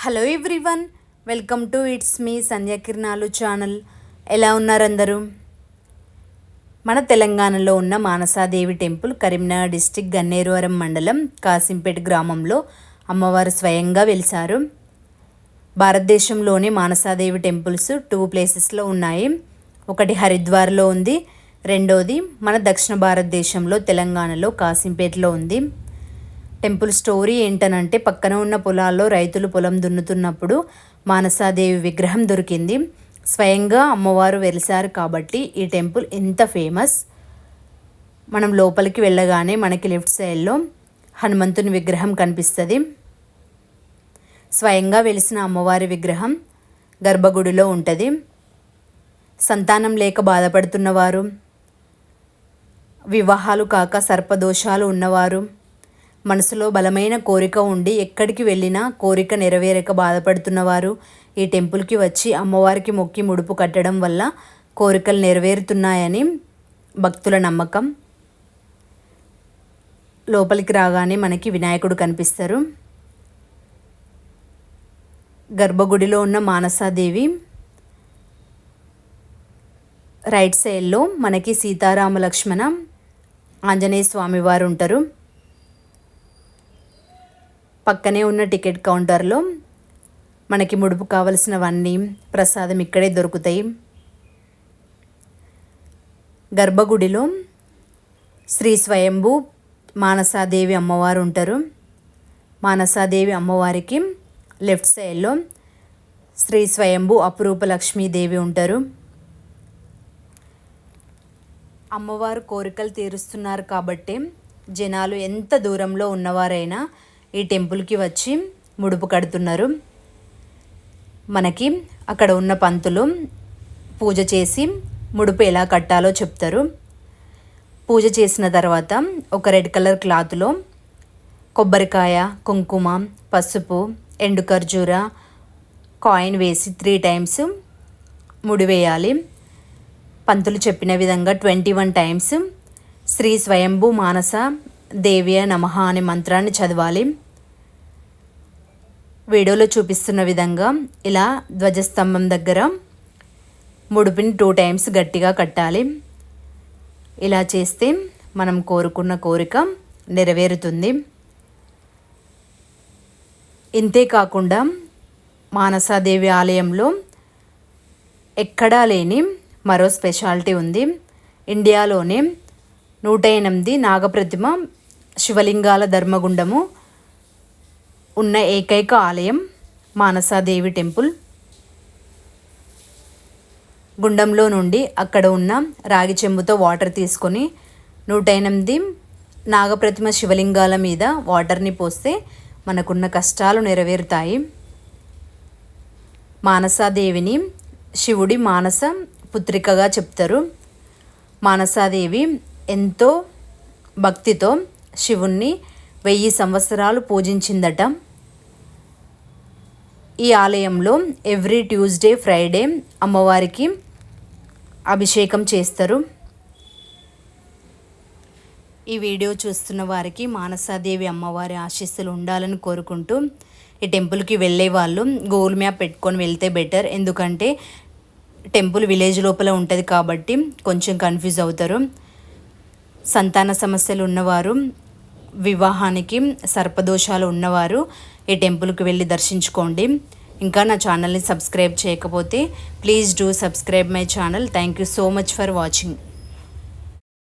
Hello everyone, welcome to it's me Sandhyakiranalu channel. ఎలా ఉన్నారు అందరూ? మన తెలంగాణలో ఉన్న మానసాదేవి టెంపుల్ కరీంనగర్ డిస్టిక్ గన్నేరువరం మండలం కాసింపేట గ్రామంలో అమ్మవారు స్వయంగా వెలిసారు. భారతదేశంలోని మానసాదేవి టెంపుల్స్ 2 ప్లేసెస్లో ఉన్నాయి. ఒకటి హరిద్వార్లో ఉంది, రెండోది మన దక్షిణ భారతదేశంలో తెలంగాణలో కాసింపేటలో ఉంది. టెంపుల్ స్టోరీ ఏంటనంటే, పక్కన ఉన్న పొలాల్లో రైతులు పొలం దున్నుతున్నప్పుడు మానసాదేవి విగ్రహం దొరికింది. స్వయంగా అమ్మవారు వెలిసారు కాబట్టి ఈ టెంపుల్ ఎంత ఫేమస్. మనం లోపలికి వెళ్ళగానే మనకి లెఫ్ట్ సైడ్లో హనుమంతుని విగ్రహం కనిపిస్తుంది. స్వయంగా వెలిసిన అమ్మవారి విగ్రహం గర్భగుడిలో ఉంటుంది. సంతానం లేక బాధపడుతున్నవారు, వివాహాలు కాక సర్పదోషాలు ఉన్నవారు, మనసులో బలమైన కోరిక ఉండి ఎక్కడికి వెళ్ళినా కోరిక నెరవేరక బాధపడుతున్నవారు ఈ టెంపుల్కి వచ్చి అమ్మవారికి మొక్కి ముడుపు కట్టడం వల్ల కోరికలు నెరవేరుతున్నాయని భక్తుల నమ్మకం. లోపలికి రాగానే మనకి వినాయకుడు కనిపిస్తారు. గర్భగుడిలో ఉన్న మానసాదేవి రైట్ సైడ్లో మనకి సీతారామ లక్ష్మణ ఆంజనేయ స్వామి వారు ఉంటారు. పక్కనే ఉన్న టికెట్ కౌంటర్లో మనకి ముడుపు కావలసినవన్నీ ప్రసాదం ఇక్కడే దొరుకుతాయి. గర్భగుడిలో శ్రీ స్వయంభూ మానసాదేవి అమ్మవారు ఉంటారు. మానసాదేవి అమ్మవారికి లెఫ్ట్ సైడ్లో శ్రీ స్వయంభూ అపురూప లక్ష్మీదేవి ఉంటారు. అమ్మవారు కోరికలు తీరుస్తున్నారు కాబట్టి జనాలు ఎంత దూరంలో ఉన్నవారైనా ఈ టెంపుల్కి వచ్చి ముడుపు కడుతున్నారు. మనకి అక్కడ ఉన్న పంతులు పూజ చేసి ముడుపు ఎలా కట్టాలో చెప్తారు. పూజ చేసిన తర్వాత ఒక రెడ్ కలర్ క్లాత్లో కొబ్బరికాయ, కుంకుమ, పసుపు, ఎండు ఖర్జూర, కాయిన్ వేసి 3 టైమ్స్ ముడివేయాలి. పంతులు చెప్పిన విధంగా 21 టైమ్స్ శ్రీ స్వయంభూ మానస దేవియ నమః అనే మంత్రాన్ని చదవాలి. వీడియోలో చూపిస్తున్న విధంగా ఇలా ధ్వజస్తంభం దగ్గర ముడుపుని 2 టైమ్స్ గట్టిగా కట్టాలి. ఇలా చేస్తే మనం కోరుకున్న కోరిక నెరవేరుతుంది. ఇంతేకాకుండా మానసాదేవి ఆలయంలో ఎక్కడా లేని మరో స్పెషాలిటీ ఉంది. ఇండియాలోనే 108 నాగప్రతిమ శివలింగాల ధర్మగుండము ఉన్న ఏకైక ఆలయం మానసాదేవి టెంపుల్. గుండంలో నుండి అక్కడ ఉన్న రాగి చెంబుతో వాటర్ తీసుకొని 108 నాగప్రతిమ శివలింగాల మీద వాటర్ని పోస్తే మనకున్న కష్టాలు నెరవేరుతాయి. మానసాదేవిని శివుడి మానస పుత్రికగా చెప్తారు. మానసాదేవి ఎంతో భక్తితో శివుణ్ణి 1000 సంవత్సరాలు పూజించిందట. ఈ ఆలయంలో ఎవ్రీ ట్యూస్డే, ఫ్రైడే అమ్మవారికి అభిషేకం చేస్తారు. ఈ వీడియో చూస్తున్న వారికి మానసాదేవి అమ్మవారి ఆశీస్సులు ఉండాలని కోరుకుంటూ, ఈ టెంపుల్కి వెళ్ళే వాళ్ళు గూగుల్ మ్యాప్ పెట్టుకొని వెళ్తే బెటర్. ఎందుకంటే టెంపుల్ విలేజ్ లోపల ఉంటుంది కాబట్టి కొంచెం కన్ఫ్యూజ్ అవుతారు. సంతాన సమస్యలు ఉన్నవారు, వివాహానికి సర్పదోషాలు ఉన్నవారు ఈ టెంపుల్కి వెళ్ళి దర్శించుకోండి. ఇంకా నా ఛానల్ని సబ్స్క్రైబ్ చేయకపోతే please do subscribe my channel. Thank you so much for watching.